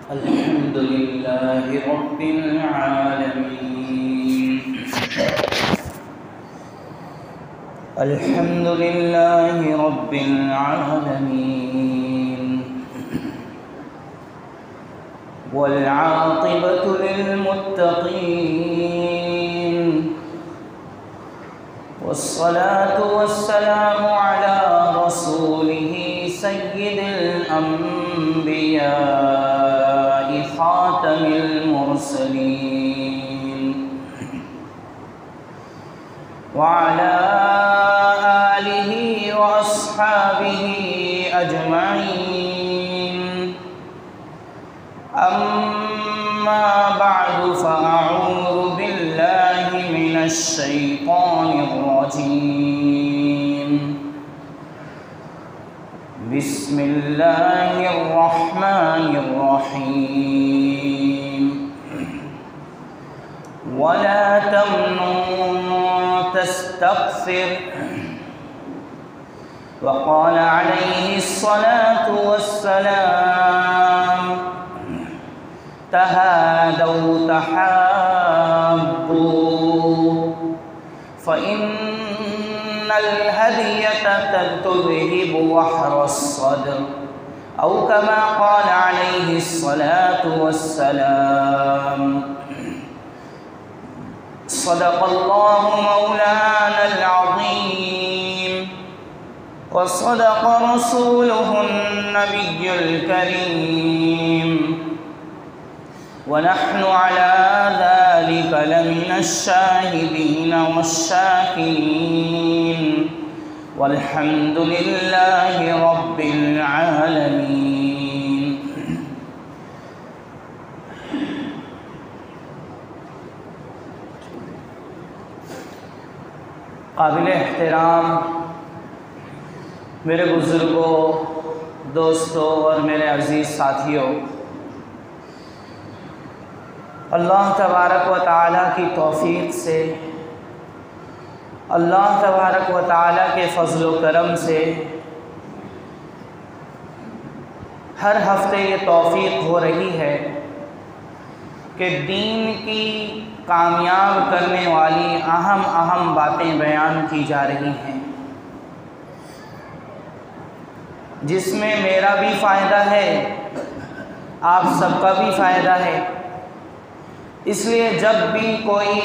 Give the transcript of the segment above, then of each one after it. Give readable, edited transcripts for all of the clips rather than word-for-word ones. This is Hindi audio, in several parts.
अल्हम्दुलिल्लाहि रब्बिल आलमीन। अल्हम्दुलिल्लाहि रब्बिल आलमीन। वल आक़िबतु लिल मुत्तक़ीन। वस्सलातु वस्सलामु अला रसूलिहि सय्यिदिल अंबिया खातमिल मुरसलीन व अला आलिहि व अस्हाबिहि अजमईन। अम्मा बअदु फ़अऊज़ु बिल्लाहि मिनश शैतानिर रजीम। बिस्मिल्लाहिर्रहमानिर्रहीम। वला तमनुन तस्तक्सिर। वक़ाल अलैहिस्सलातु वस्सलाम तहादौ तहाब्बू फ़इन्नल हदियता तुज़हिबु वहरस्सद्र औ कमा क़ाल अलैहिस्सलातु वस्सलाम। सदक़ल्लाहु मौलानल अज़ीम व सदक़ रसूलुहुन नबियुल करीम व नहनु अला ज़ालिक लमिनश शाहिदीन वश्शाकिरीन वल्हम्दुलिल्लाहि रब्बिल आलमीन। काबिल एहतराम मेरे बुज़ुर्गों, दोस्तों और मेरे अज़ीज़ साथियों, अल्लाह तबारक व तआला की तौफ़ीक़ से, अल्लाह तबारक व तआला के फ़ज़्ल व करम से हर हफ्ते ये तौफ़ीक़ हो रही है कि दीन की कामयाब करने वाली अहम बातें बयान की जा रही हैं, जिसमें मेरा भी फ़ायदा है, आप सबका भी फ़ायदा है। इसलिए जब भी कोई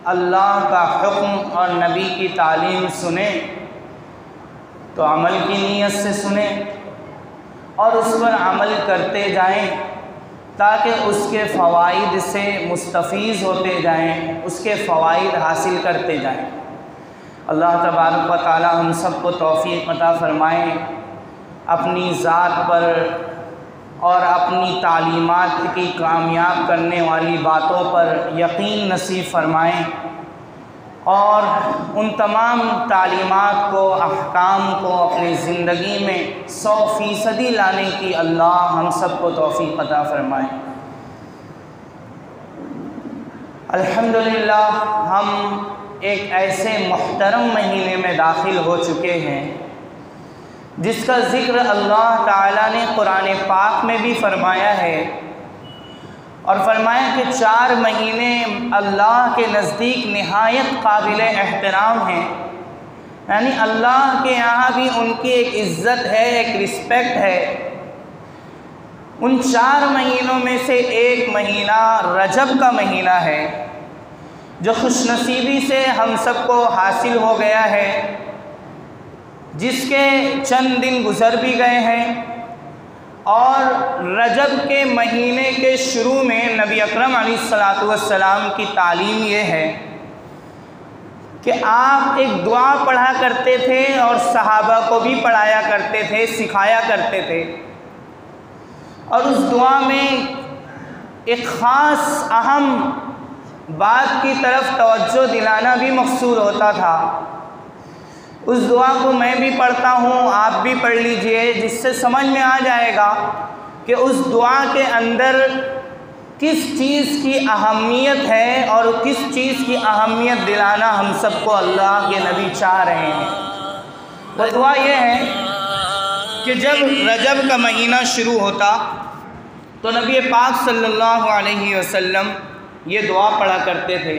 अल्लाह का हुक्म और नबी की तालीम सुने तो अमल की नीयत से सुने और उस पर अमल करते जाएं, ताकि उसके फ़वाइद से मुस्तफ़ीज़ होते जाएं, उसके फ़वाइद हासिल करते जाएं। अल्लाह तबारक व तआला हम सब को तौफ़ीक़ अता फ़रमाएँ, अपनी ज़ात पर और अपनी तालीमात की कामयाब करने वाली बातों पर यकीन नसीब फ़रमाएँ और उन तमाम तालीमात को, अहकाम को अपनी ज़िंदगी में 100% लाने की अल्लाह हम सब को तौफ़ीक़ अता फ़रमाए। अल्हम्दुलिल्लाह हम एक ऐसे मुहतरम महीने में दाखिल हो चुके हैं जिसका ज़िक्र अल्लाह ताला ने कुरान पाक में भी फ़रमाया है और फ़रमाया कि 4 महीने अल्लाह के नज़दीक निहायत काबिल एहतराम हैं, यानी अल्लाह के यहाँ भी उनकी एक इज़्ज़त है, एक रिस्पेक्ट है। उन 4 महीनों में से एक महीना रजब का महीना है जो खुशनसीबी से हम सबको हासिल हो गया है, जिसके चंद दिन गुज़र भी गए हैं। और रजब के महीने के शुरू में नबी अकरम अलैहिस्सलातु वस्सलाम की तालीम ये है कि आप एक दुआ पढ़ा करते थे और सहाबा को भी पढ़ाया करते थे, सिखाया करते थे। और उस दुआ में एक ख़ास अहम बात की तरफ तवज्जो दिलाना भी मक़सूद होता था। उस दुआ को मैं भी पढ़ता हूँ, आप भी पढ़ लीजिए, जिससे समझ में आ जाएगा कि उस दुआ के अंदर किस चीज़ की अहमियत है और किस चीज़ की अहमियत दिलाना हम सबको अल्लाह के नबी चाह रहे हैं। वो दुआ ये है कि जब रजब का महीना शुरू होता तो नबी पाक सल्लल्लाहु अलैहि वसल्लम ये दुआ पढ़ा करते थे।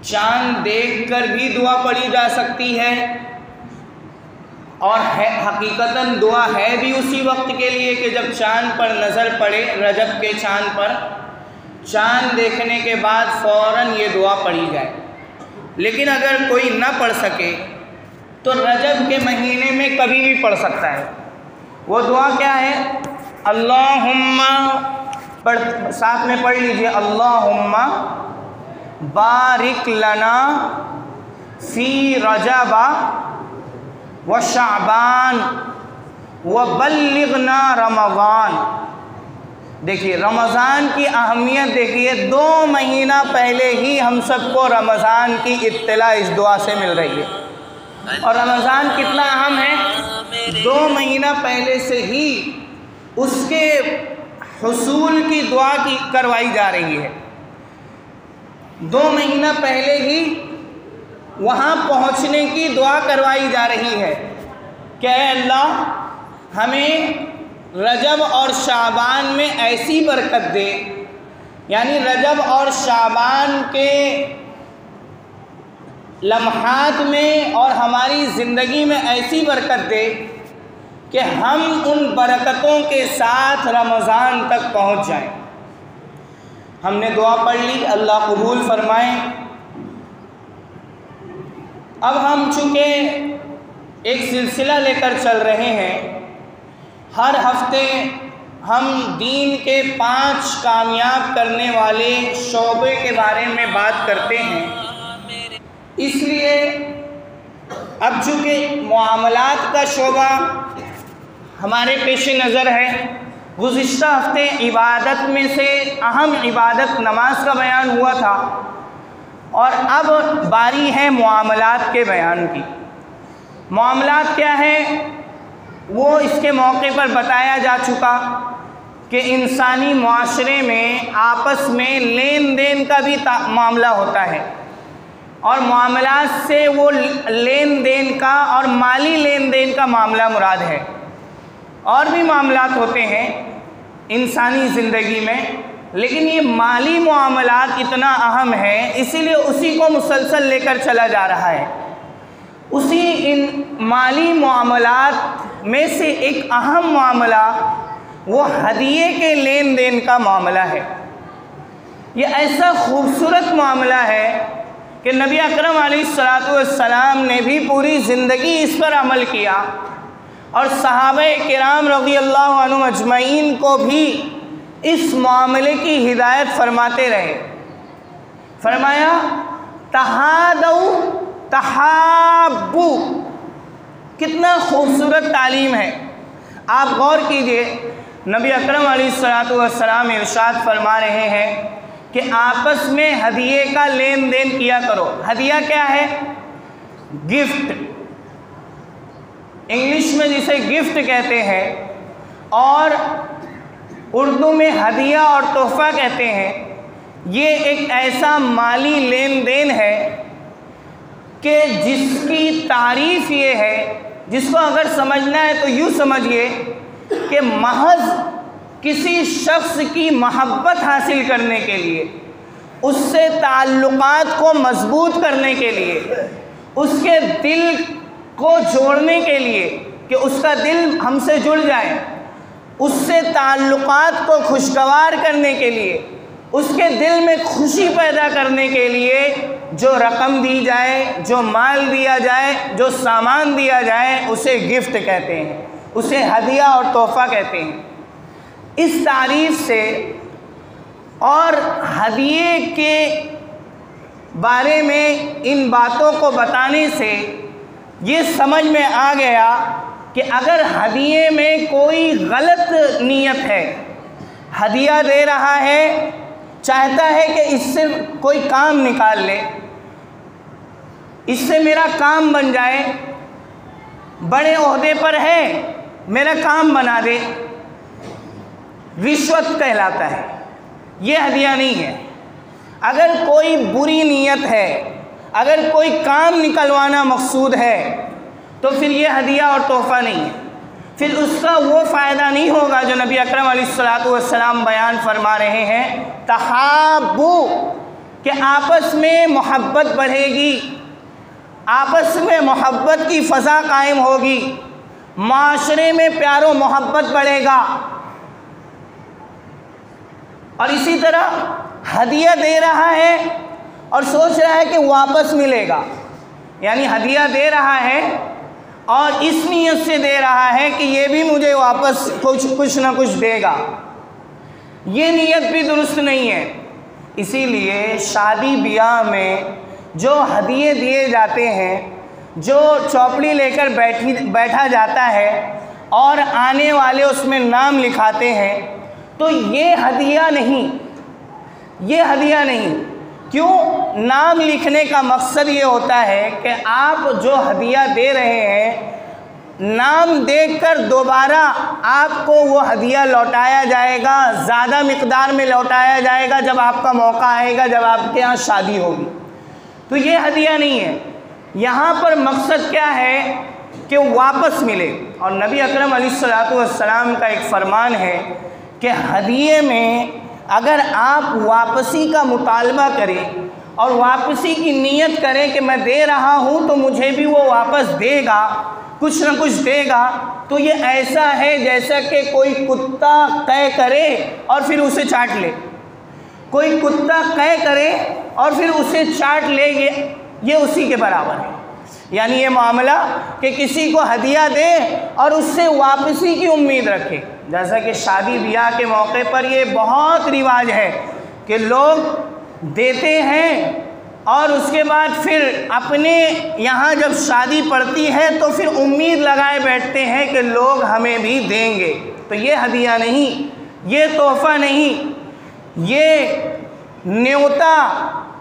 चाँद देखकर भी दुआ पढ़ी जा सकती है और हकीकतन दुआ है भी उसी वक्त के लिए कि जब चाँद पर नज़र पड़े, रजब के चाँद पर चाँद देखने के बाद फ़ौरन ये दुआ पढ़ी जाए। लेकिन अगर कोई ना पढ़ सके तो रजब के महीने में कभी भी पढ़ सकता है। वो दुआ क्या है? अल्लाहुम्मा, साथ में पढ़ लीजिए, अल्लाहुम्मा बारिक लना फ़ी रजबा व शाबान व बल्लिगना रमज़ान। देखिए रमज़ान की अहमियत देखिए, 2 महीना पहले ही हम सबको रमज़ान की इत्तला इस दुआ से मिल रही है। और रमज़ान कितना अहम है, 2 महीना पहले से ही उसके हुसूल की दुआ की करवाई जा रही है। 2 महीना पहले ही वहाँ पहुँचने की दुआ करवाई जा रही है कि अल्लाह हमें रजब और शाबान में ऐसी बरकत दे, यानी रजब और शाबान के लम्हात में और हमारी ज़िंदगी में ऐसी बरकत दे कि हम उन बरकतों के साथ रमज़ान तक पहुँच जाएं। हमने दुआ पढ़ ली, अल्लाह कबूल फरमाए। अब हम चूँकि एक सिलसिला लेकर चल रहे हैं, हर हफ्ते हम दीन के 5 कामयाब करने वाले शोबे के बारे में बात करते हैं। इसलिए अब चूँकि मुआमलात का शोबा हमारे पेश नज़र है, गुज़िश्ता हफ्ते इबादत में से अहम इबादत नमाज का बयान हुआ था और अब बारी है मुआमलात के बयान की। मुआमलात क्या है वो इसके मौके पर बताया जा चुका कि इंसानी मुआशरे में आपस में लेन देन का भी मामला होता है और मुआमलात से वो लेन देन का और माली लेन देन का मामला मुराद है। और भी मामलात होते हैं इंसानी ज़िंदगी में, लेकिन ये माली मुआमलात इतना अहम है इसीलिए उसी को मुसलसल लेकर चला जा रहा है। उसी इन माली मामलात में से एक अहम मामला वो हदिये के लेन देन का मामला है। ये ऐसा खूबसूरत मामला है कि नबी अकरम अलैहिस्सलातु वस्सलाम ने भी पूरी ज़िंदगी इस पर अमल किया और सहाबे किराम रज़ियल्लाहु अन्हुम अजमईन को भी इस मामले की हिदायत फरमाते रहे। फरमाया तहादौ तहाब्बू, कितना खूबसूरत तालीम है। आप गौर कीजिए, नबी अकरम अलैहिस्सलातु वस्सलाम इरशाद फरमा रहे हैं कि आपस में हदिये का लेन देन किया करो। हदिया क्या है? गिफ्ट, इंग्लिश में जिसे गिफ्ट कहते हैं और उर्दू में हदिया और तोहफ़ा कहते हैं। ये एक ऐसा माली लेन देन है कि जिसकी तारीफ़ ये है, जिसको अगर समझना है तो यूँ समझिए कि महज किसी शख्स की मोहब्बत हासिल करने के लिए, उससे ताल्लुकात को मजबूत करने के लिए, उसके दिल को जोड़ने के लिए कि उसका दिल हमसे जुड़ जाए, उससे ताल्लुकात को खुशगवार करने के लिए, उसके दिल में खुशी पैदा करने के लिए जो रकम दी जाए, जो माल दिया जाए, जो सामान दिया जाए, उसे गिफ्ट कहते हैं, उसे हदिया और तोहफ़ा कहते हैं। इस तारीफ़ से और हदिये के बारे में इन बातों को बताने से ये समझ में आ गया कि अगर हदिये में कोई गलत नीयत है, हदिया दे रहा है, चाहता है कि इससे कोई काम निकाल ले, इससे मेरा काम बन जाए, बड़े ओहदे पर है, मेरा काम बना दे, रिश्वत कहलाता है। ये हदिया नहीं है। अगर कोई बुरी नीयत है, अगर कोई काम निकलवाना मकसूद है, तो फिर ये हदिया और तोहफ़ा नहीं है। फिर उसका वो फ़ायदा नहीं होगा जो नबी अकरम अलैहिस्सलातु वस्सलाम बयान फरमा रहे हैं, तहाब्बु, कि आपस में मोहब्बत बढ़ेगी, आपस में मोहब्बत की फ़ज़ा कायम होगी, माशरे में प्यारो मोहब्बत बढ़ेगा। और इसी तरह हदिया दे रहा है और सोच रहा है कि वापस मिलेगा, यानी हदिया दे रहा है और इस नीयत से दे रहा है कि ये भी मुझे वापस कुछ ना कुछ देगा, ये नीयत भी दुरुस्त नहीं है। इसीलिए शादी ब्याह में जो हदिये दिए जाते हैं, जो चौपड़ी लेकर बैठा जाता है और आने वाले उसमें नाम लिखाते हैं, तो ये हदिया नहीं, ये हदिया नहीं। क्यों? नाम लिखने का मकसद ये होता है कि आप जो हदिया दे रहे हैं, नाम देखकर दोबारा आपको वो हदिया लौटाया जाएगा, ज़्यादा मिक़दार में लौटाया जाएगा जब आपका मौका आएगा, जब आपके यहाँ शादी होगी। तो ये हदिया नहीं है। यहाँ पर मकसद क्या है कि वापस मिले। और नबी अकरम अलैहिस्सलातु वस्सलाम का एक फ़रमान है कि हदिये में अगर आप वापसी का मुतालबा करें और वापसी की नीयत करें कि मैं दे रहा हूँ तो मुझे भी वो वापस देगा, कुछ न कुछ देगा, तो ये ऐसा है जैसा कि कोई कुत्ता कै करे और फिर उसे चाट ले। कोई कुत्ता कै करे और फिर उसे चाट ले, ये उसी के बराबर है। यानी ये मामला कि किसी को हदिया दे और उससे वापसी की उम्मीद रखे। जैसा कि शादी ब्याह के मौके पर ये बहुत रिवाज है कि लोग देते हैं और उसके बाद फिर अपने यहाँ जब शादी पड़ती है तो फिर उम्मीद लगाए बैठते हैं कि लोग हमें भी देंगे। तो ये हदिया नहीं, ये तोहफ़ा नहीं, ये न्योता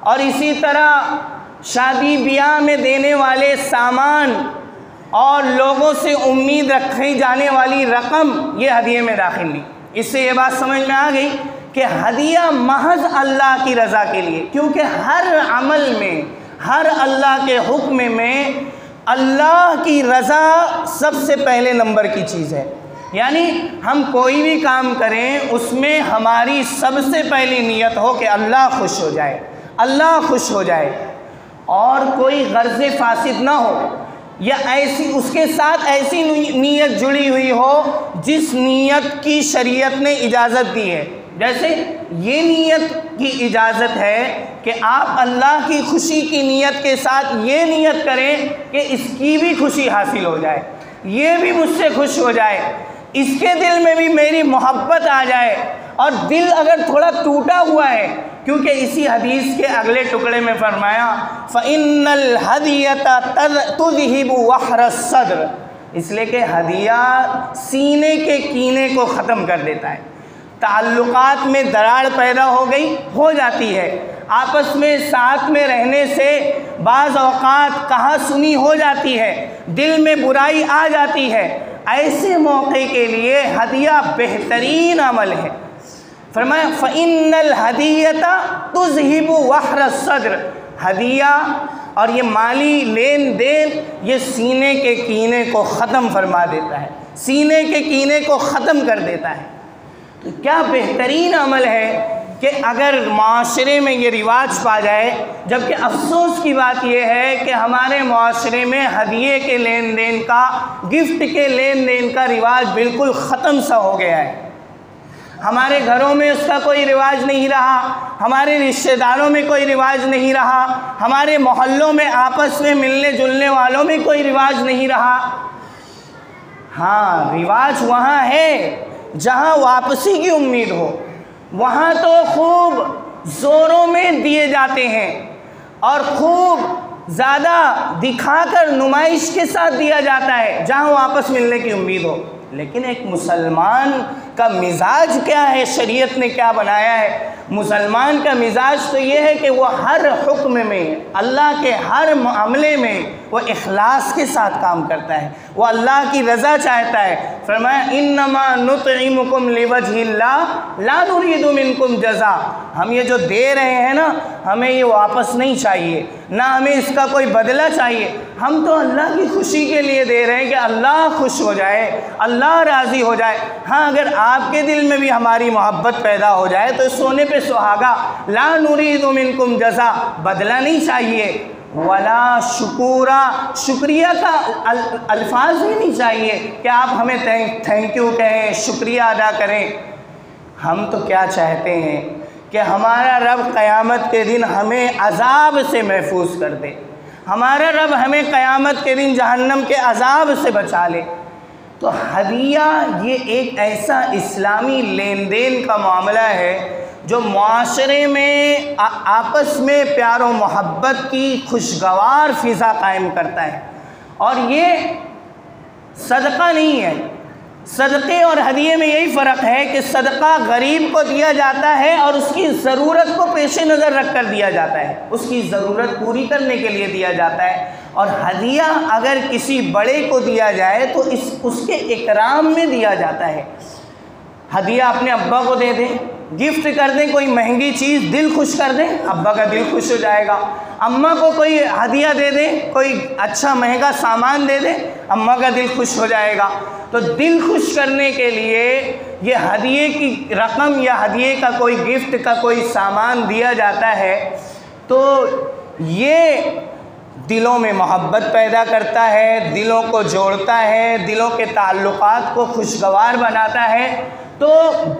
और इसी तरह शादी ब्याह में देने वाले सामान और लोगों से उम्मीद रखी जाने वाली रकम, ये हदिये में दाखिल नहीं। इससे ये बात समझ में आ गई कि हदिया महज अल्लाह की रज़ा के लिए, क्योंकि हर अमल में, हर अल्लाह के हुक्म में अल्लाह की रज़ा सबसे पहले नंबर की चीज़ है। यानी हम कोई भी काम करें उसमें हमारी सबसे पहली नीयत हो कि अल्लाह खुश हो जाए, अल्लाह खुश हो जाए, और कोई गर्ज़े फासिद ना हो, या ऐसी उसके साथ ऐसी नीयत जुड़ी हुई हो जिस नीयत की शरीयत ने इजाज़त दी है। जैसे ये नीयत की इजाज़त है कि आप अल्लाह की खुशी की नीयत के साथ ये नीयत करें कि इसकी भी खुशी हासिल हो जाए, ये भी मुझसे खुश हो जाए, इसके दिल में भी मेरी मोहब्बत आ जाए। और दिल अगर थोड़ा टूटा हुआ है, क्योंकि इसी हदीस के अगले टुकड़े में फरमाया फ़इन्नल हदियता तुज़हिबु वहर सद्र, इसलिए कि हदिया सीने के कीने को ख़त्म कर देता है। ताल्लुकात में दरार पैदा हो जाती है, आपस में साथ में रहने से बाज़ औक़ात कहा सुनी हो जाती है, दिल में बुराई आ जाती है। ऐसे मौके के लिए हदिया बेहतरीन अमल है। फरमाया फ़इन्नल हदियता तुज़हिबु वहर सद्र, हदिया और ये माली लेन देन ये सीने के कीने को ख़त्म फरमा देता है, सीने के कीने को ख़त्म कर देता है। तो क्या बेहतरीन अमल है कि अगर माशरे में ये रिवाज पा जाए। जबकि अफसोस की बात यह है कि हमारे माशरे में हदिये के लेन देन का, गिफ्ट के लेन देन का रिवाज बिल्कुल ख़त्म सा हो गया है। हमारे घरों में उसका कोई रिवाज नहीं रहा, हमारे रिश्तेदारों में कोई रिवाज नहीं रहा, हमारे मोहल्लों में आपस में मिलने जुलने वालों में कोई रिवाज नहीं रहा। हाँ, रिवाज वहाँ है जहाँ वापसी की उम्मीद हो, वहाँ तो खूब ज़ोरों में दिए जाते हैं और खूब ज़्यादा दिखाकर नुमाइश के साथ दिया जाता है जहाँ वापस मिलने की उम्मीद हो। लेकिन एक मुसलमान का मिजाज क्या है, शरीयत ने क्या बनाया है। मुसलमान का मिजाज तो ये है कि वो हर हुक्म में, अल्लाह के हर मामले में वो इखलास के साथ काम करता है, वो अल्लाह की रज़ा चाहता है। फरमाया इन्नमा नुतइमुकुम लिवजहिल्लाह ला नुरीदु मिनकुम जज़ा। हम ये जो दे रहे हैं ना, हमें ये वापस नहीं चाहिए, ना हमें इसका कोई बदला चाहिए। हम तो अल्लाह की खुशी के लिए दे रहे हैं कि अल्लाह खुश हो जाए, अल्लाह राज़ी हो जाए। हाँ, अगर आपके दिल में भी हमारी मोहब्बत पैदा हो जाए तो सोने पे सुहागा, ला नुरीदु मिनकुम जज़ा, बदला नहीं चाहिए। वला शुकुरा, शुक्रिया का अल्फाज भी नहीं चाहिए कि आप हमें थैंक यू कहें, शुक्रिया अदा करें। हम तो क्या चाहते हैं कि हमारा रब क़यामत के दिन हमें अज़ाब से महफूज कर दे, हमारा रब हमें क़यामत के दिन जहन्नम के अज़ाब से बचा ले। तो हदिया ये एक ऐसा इस्लामी लेन देन का मामला है जो माशरे में आपस में प्यार और मोहब्बत की खुशगवार फ़िज़ा कायम करता है। और ये सदका नहीं है। सदक़े और हदिये में यही फ़र्क है कि सदका गरीब को दिया जाता है और उसकी ज़रूरत को पेश नज़र रख कर दिया जाता है, उसकी ज़रूरत पूरी करने के लिए दिया जाता है। और हदिया अगर किसी बड़े को दिया जाए तो उसके इकराम में दिया जाता है। हदिया अपने अब्बा को दे दें, गिफ्ट कर दें कोई महंगी चीज़, दिल खुश कर दें, अब्बा का दिल खुश हो जाएगा। अम्मा को कोई हदिया दे दें, कोई अच्छा महंगा सामान दे दें, अम्मा का दिल खुश हो जाएगा। तो दिल खुश करने के लिए ये हदिये की रकम या हदिये का कोई गिफ्ट का कोई सामान दिया जाता है, तो ये दिलों में मोहब्बत पैदा करता है, दिलों को जोड़ता है, दिलों के ताल्लुकात को खुशगवार बनाता है। तो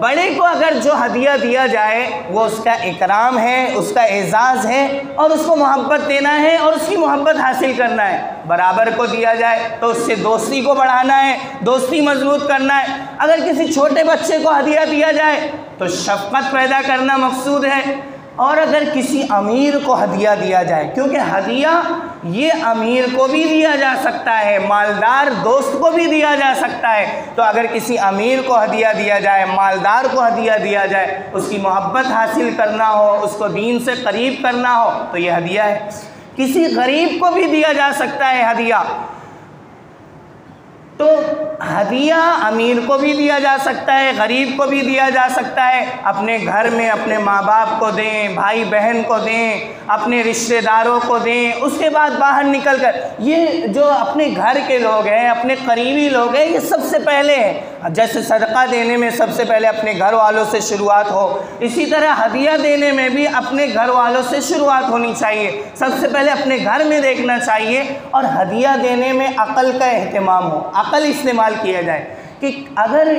बड़े को अगर जो हदिया दिया जाए वो उसका इकराम है, उसका एज़ाज़ है, और उसको मोहब्बत देना है और उसकी मोहब्बत हासिल करना है। बराबर को दिया जाए तो उससे दोस्ती को बढ़ाना है, दोस्ती मजबूत करना है। अगर किसी छोटे बच्चे को हदिया दिया जाए तो शफ़क़त पैदा करना मकसूद है। और अगर किसी अमीर को हदिया दिया जाए, क्योंकि हदिया ये अमीर को भी दिया जा सकता है, मालदार दोस्त को भी दिया जा सकता है। तो अगर किसी अमीर को हदिया दिया जाए, मालदार को हदिया दिया जाए, उसकी मोहब्बत हासिल करना हो, उसको दीन से करीब करना हो, तो ये हदिया है। किसी गरीब को भी दिया जा सकता है हदिया। तो हदिया अमीर को भी दिया जा सकता है, गरीब को भी दिया जा सकता है। अपने घर में अपने माँ बाप को दें, भाई बहन को दें, अपने रिश्तेदारों को दें। उसके बाद बाहर निकल कर ये जो अपने घर के लोग हैं, अपने करीबी लोग हैं, ये सबसे पहले हैं। जैसे सदका देने में सबसे पहले अपने घर वालों से शुरुआत हो, इसी तरह हदिया देने में भी अपने घर वालों से शुरुआत होनी चाहिए। सबसे पहले अपने घर में देखना चाहिए और हदिया देने में अक़ल का एहतमाम हो, अक़ल इस्तेमाल किया जाए कि अगर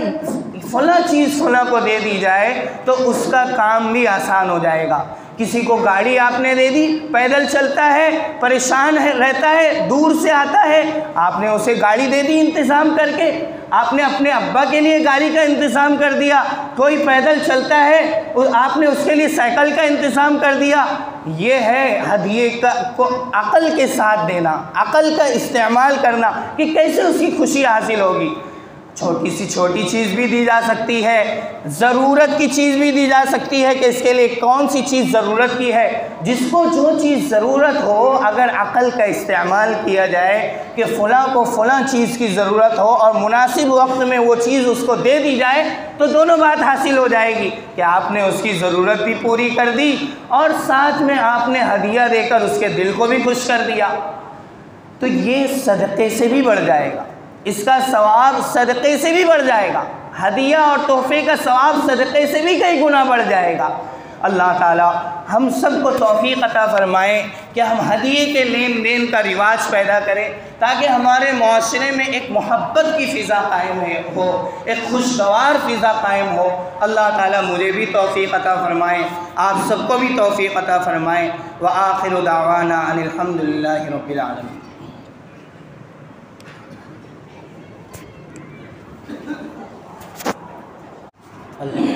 फ़लाँ चीज़ फ़लाँ को दे दी जाए तो उसका काम भी आसान हो जाएगा। किसी को गाड़ी आपने दे दी, पैदल चलता है, परेशान है रहता है, दूर से आता है, आपने उसे गाड़ी दे दी इंतज़ाम करके। आपने अपने अब्बा के लिए गाड़ी का इंतज़ाम कर दिया, कोई पैदल चलता है, आपने उसके लिए साइकिल का इंतज़ाम कर दिया। ये है हदिये का को अक़ल के साथ देना, अक़ल का इस्तेमाल करना कि कैसे उसकी खुशी हासिल होगी। छोटी सी छोटी चीज़ भी दी जा सकती है, ज़रूरत की चीज़ भी दी जा सकती है कि इसके लिए कौन सी चीज़ ज़रूरत की है। जिसको जो चीज़ ज़रूरत हो, अगर अक़ल का इस्तेमाल किया जाए कि फ़लाँ को फ़लाँ चीज़ की ज़रूरत हो और मुनासिब वक्त में वो चीज़ उसको दे दी जाए, तो दोनों बात हासिल हो जाएगी कि आपने उसकी ज़रूरत भी पूरी कर दी और साथ में आपने हदिया देकर उसके दिल को भी खुश कर दिया। तो ये सदक़े से भी बढ़ जाएगा, इसका सवाब सदक़े से भी बढ़ जाएगा। हदिया और तोहफ़े का सवाब सदक़े से भी कई गुना बढ़ जाएगा। अल्लाह ताला हम सबको तौफ़ीक़ अता फ़रमाए कि हम हदिये के लेन देन का रिवाज पैदा करें, ताकि हमारे माशरे में एक मोहब्बत की फ़िज़ा कायम हो, एक खुशगवार फ़िज़ा कायम हो। अल्लाह ताला मुझे भी तौफ़ीक़ अता फ़रमाए, आप सबको भी तौफ़ीक़ अता फ़रमाए। व आखिरु दावाना अनिल हम्दुलिल्लाहि रब्बिल आलमीन। अल्लाह